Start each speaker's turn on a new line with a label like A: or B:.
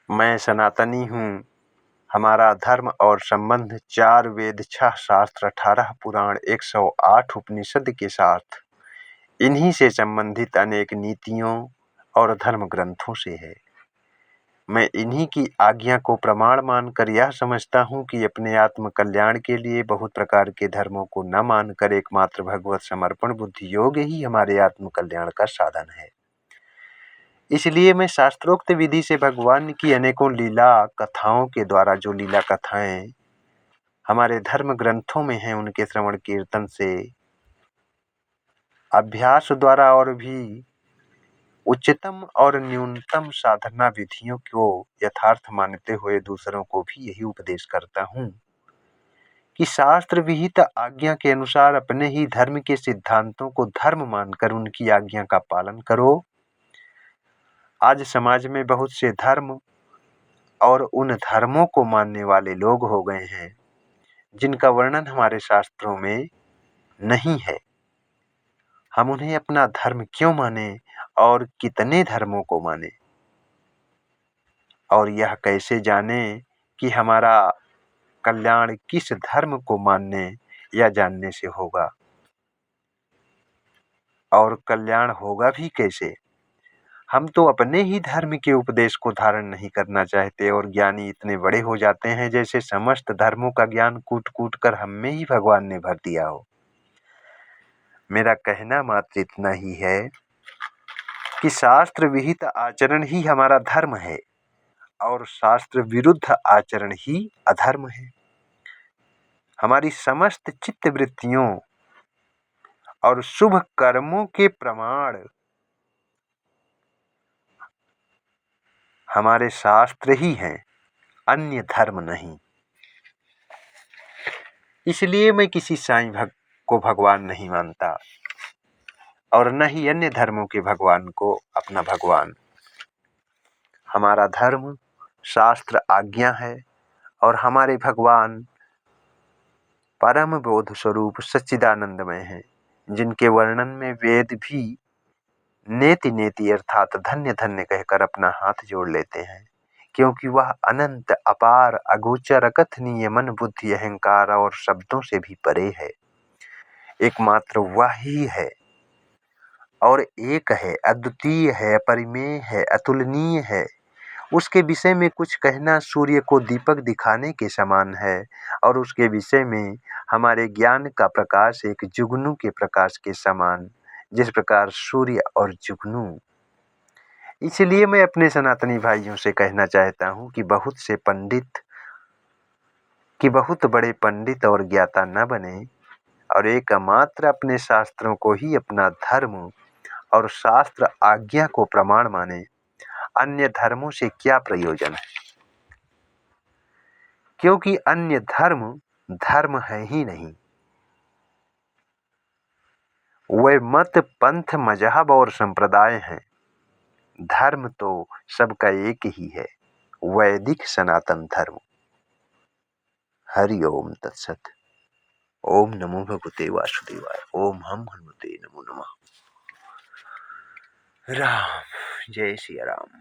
A: मैं सनातनी हूँ। हमारा धर्म और संबंध 4 वेद, 6 शास्त्र, 18 पुराण, 108 उपनिषद के साथ इन्हीं से संबंधित अनेक नीतियों और धर्म ग्रंथों से है। मैं इन्हीं की आज्ञा को प्रमाण मानकर यह समझता हूँ कि अपने आत्म कल्याण के लिए बहुत प्रकार के धर्मों को न मानकर एकमात्र भगवत समर्पण बुद्धि योग ही हमारे आत्म कल्याण का साधन है। इसलिए मैं शास्त्रोक्त विधि से भगवान की अनेकों लीला कथाओं के द्वारा, जो लीला कथाएं हमारे धर्म ग्रंथों में हैं, उनके श्रवण कीर्तन से, अभ्यास द्वारा और भी उच्चतम और न्यूनतम साधना विधियों को यथार्थ मानते हुए दूसरों को भी यही उपदेश करता हूँ कि शास्त्र विहित आज्ञा के अनुसार अपने ही धर्म के सिद्धांतों को धर्म मानकर उनकी आज्ञा का पालन करो। आज समाज में बहुत से धर्म और उन धर्मों को मानने वाले लोग हो गए हैं जिनका वर्णन हमारे शास्त्रों में नहीं है। हम उन्हें अपना धर्म क्यों माने और कितने धर्मों को माने, और यह कैसे जाने कि हमारा कल्याण किस धर्म को मानने या जानने से होगा, और कल्याण होगा भी कैसे। हम तो अपने ही धर्म के उपदेश को धारण नहीं करना चाहते और ज्ञानी इतने बड़े हो जाते हैं जैसे समस्त धर्मों का ज्ञान कूट कूट कर हम में ही भगवान ने भर दिया हो। मेरा कहना मात्र इतना ही है कि शास्त्र विहित आचरण ही हमारा धर्म है और शास्त्र विरुद्ध आचरण ही अधर्म है। हमारी समस्त चित्त वृत्तियों और शुभ कर्मों के प्रमाण हमारे शास्त्र ही हैं, अन्य धर्म नहीं। इसलिए मैं किसी साईं भक्त को भगवान नहीं मानता और न ही अन्य धर्मों के भगवान को अपना भगवान। हमारा धर्म शास्त्र आज्ञा है और हमारे भगवान परम बोध स्वरूप सच्चिदानंदमय हैं, जिनके वर्णन में वेद भी नेति नेति अर्थात धन्य धन्य कहकर अपना हाथ जोड़ लेते हैं, क्योंकि वह अनंत अपार अगोचर अकथनीय मन बुद्धि अहंकार और शब्दों से भी परे है। एकमात्र वह ही है और एक है, अद्वितीय है, अपरिमेय है, अतुलनीय है। उसके विषय में कुछ कहना सूर्य को दीपक दिखाने के समान है और उसके विषय में हमारे ज्ञान का प्रकाश एक जुगनू के प्रकाश के समान, जिस प्रकार सूर्य और जुगनू। इसलिए मैं अपने सनातनी भाइयों से कहना चाहता हूँ कि बहुत बड़े पंडित और ज्ञाता न बने और एकमात्र अपने शास्त्रों को ही अपना धर्म और शास्त्र आज्ञा को प्रमाण माने। अन्य धर्मों से क्या प्रयोजन है, क्योंकि अन्य धर्म धर्म है ही नहीं। वे मत पंथ मजहब और संप्रदाय हैं। धर्म तो सबका एक ही है, वैदिक सनातन धर्म। हरि ओम तत्सत। ओम नमो भगवते वासुदेवाय। ओम हम हनुमते नमो नमः। राम जय सिया राम।